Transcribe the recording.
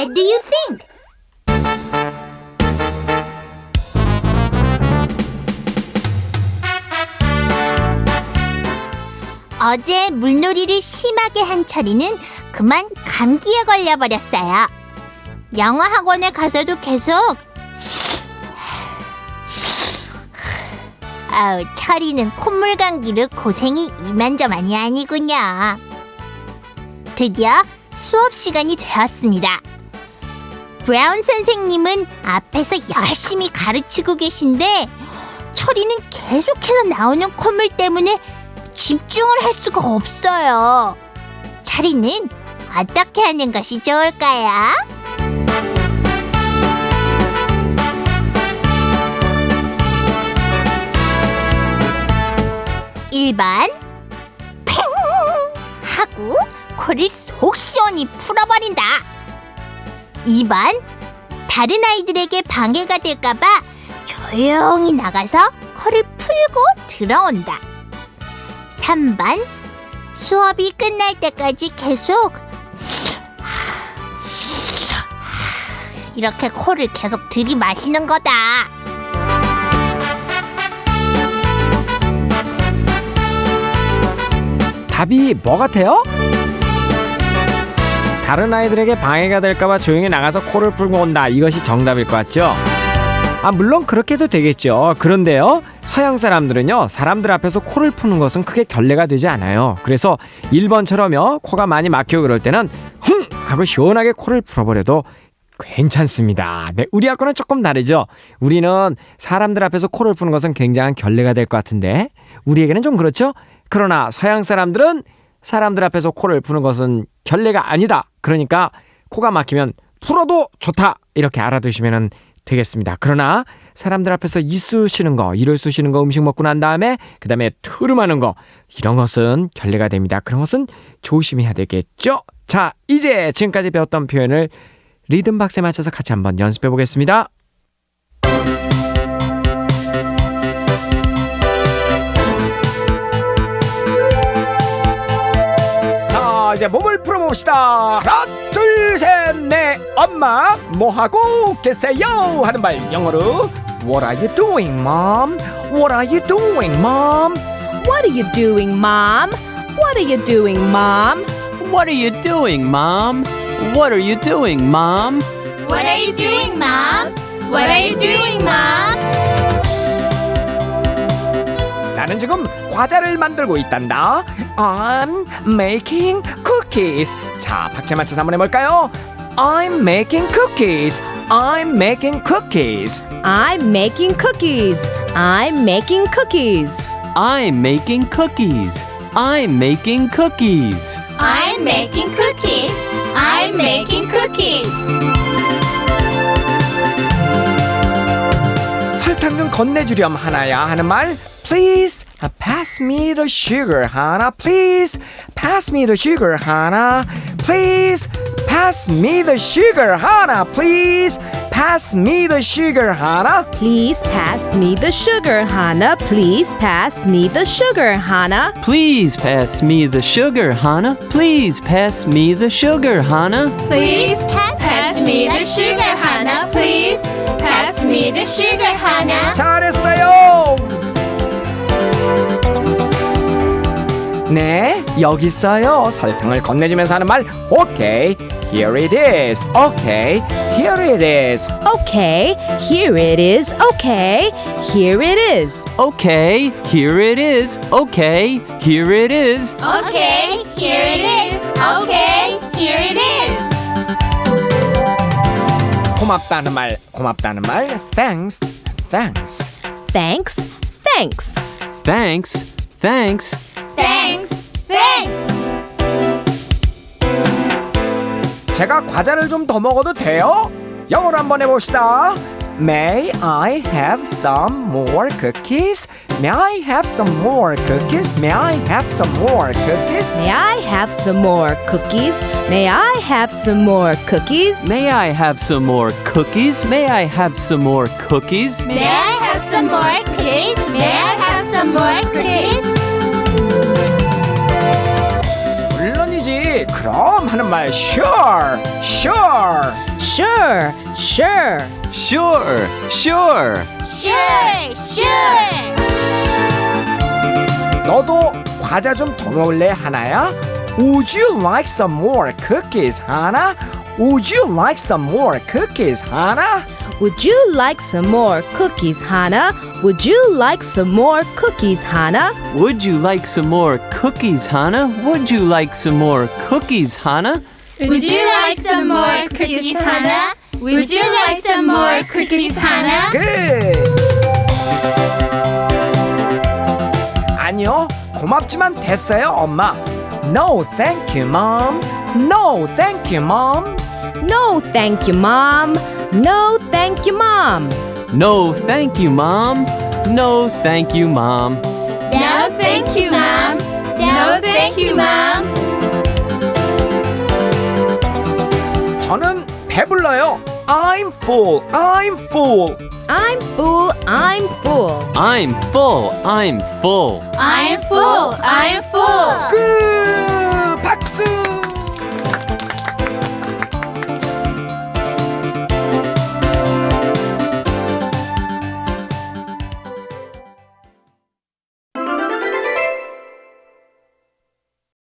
What do you think? 어제 물놀이를 심하게 한 철이는 그만 감기에 걸려버렸어요. 영어 학원에 가서도 계속 철이는 콧물 감기로 고생이 이만저만이 아니군요. 드디어 수업 시간이 되었습니다. 브라운 선생님은 앞에서 열심히 가르치고 계신데 철이는 계속해서 나오는 콧물 때문에 집중을 할 수가 없어요. 철이는 어떻게 하는 것이 좋을까요? 1번 팽 하고 코를 속 시원히 풀어버린다. 2번 다른 아이들에게 방해가 될까봐 조용히 나가서 코를 풀고 들어온다. 3번 수업이 끝날 때까지 계속 이렇게 코를 계속 들이마시는 거다. 답이 뭐 같아요? 다른 아이들에게 방해가 될까봐 조용히 나가서 코를 풀고 온다. 이것이 정답일 것 같죠? 물론 그렇게도 되겠죠. 그런데요, 서양 사람들은요, 사람들 앞에서 코를 푸는 것은 크게 결례가 되지 않아요. 그래서 1번처럼요, 코가 많이 막히고 그럴 때는 흥! 하고 시원하게 코를 풀어버려도 괜찮습니다. 네, 우리 학교는 조금 다르죠. 우리는 사람들 앞에서 코를 푸는 것은 굉장한 결례가 될 것 같은데 우리에게는 좀 그렇죠? 그러나 서양 사람들은 사람들 앞에서 코를 푸는 것은 결례가 아니다. 그러니까 코가 막히면 풀어도 좋다. 이렇게 알아두시면 되겠습니다. 그러나 사람들 앞에서 이쑤시는 거, 이를 쑤시는 거, 음식 먹고 난 다음에 그 다음에 트름하는 거, 이런 것은 결례가 됩니다. 그런 것은 조심해야 되겠죠? 자, 이제 지금까지 배웠던 표현을 리듬 박스에 맞춰서 같이 한번 연습해 보겠습니다. 자, 이제 몸을 풀어봅시다. 하나, 둘, 셋, 넷. 엄마, 뭐하고 계세요? 하는 말 영어로 What are you doing, mom? What are you doing, mom? What are you doing, Mom? What are you doing, Mom? What are you doing, Mom? What are you doing, Mom? What are you doing, Mom? What are you doing, Mom? 나는 지금 과자를 만들고 있단다. I'm making cookies. 자, 박자 맞춰서 한번 해볼까요? I'm making cookies. I'm making cookies. I'm making cookies. I'm making cookies. I'm making cookies. I'm making cookies. I'm making cookies. I'm making cookies. 설탕 좀 건네주렴 하나야 하는 말 Please pass me the sugar 하나 Please pass me the sugar 하나 Please pass me the sugar 하나 Please pass me the sugar 하나 Please pass me the sugar, Hannah. Please pass me the sugar, Hannah. Please pass me the sugar, Hannah. Please pass me the sugar, Hannah. Please pass me the sugar, Hannah. Please pass me the sugar, Hannah. 잘했어요. 네, 여기 있어요. 설탕을 건네주면서 하는 말 Okay, here it is. Okay, here it is. Okay, here it is. Okay, here it is. Okay, here it is. Okay, here it is. Okay, here it is. Okay, here it is. 고맙다는 말 Thanks, thanks. Thanks, thanks. Thanks, thanks. Thanks, thanks. 제가 과자를 좀 더 먹어도 돼요? 영어로 한번 해봅시다. May I have some more cookies? May I have some more cookies? May I have some more cookies? May I have some more cookies? May I have some more cookies? May I have some more cookies? May I have some more cookies? May I have some more cookies? May I have some more cookies? 물론이지. 그럼 하는 말 Sure, sure. Sure, sure. Sure, sure. Sure, sure. 너도 과자 좀 더 먹을래, 하나야? Would you like some more cookies, 하나? Would you like some more cookies, 하나? Would you like some more cookies, Hannah? Would you like some more cookies, Hannah? Would you like some more cookies, Hannah? Would you like some more cookies, Hannah? Would you like some more cookies, Hannah? Would you like some more cookies, Hannah? Good. 아니요, 고맙지만 됐어요, 엄마. No, thank you, mom. No, thank you, mom. No, thank you, Mom. No, thank you, Mom. No, thank you, Mom. No, thank you, Mom. No, thank you, Mom. No, thank you, Mom. 저는 배불러요. I'm full. I'm full. I'm full, I'm full. I'm full. I'm full. I'm full. I'm full. 끝! 박수!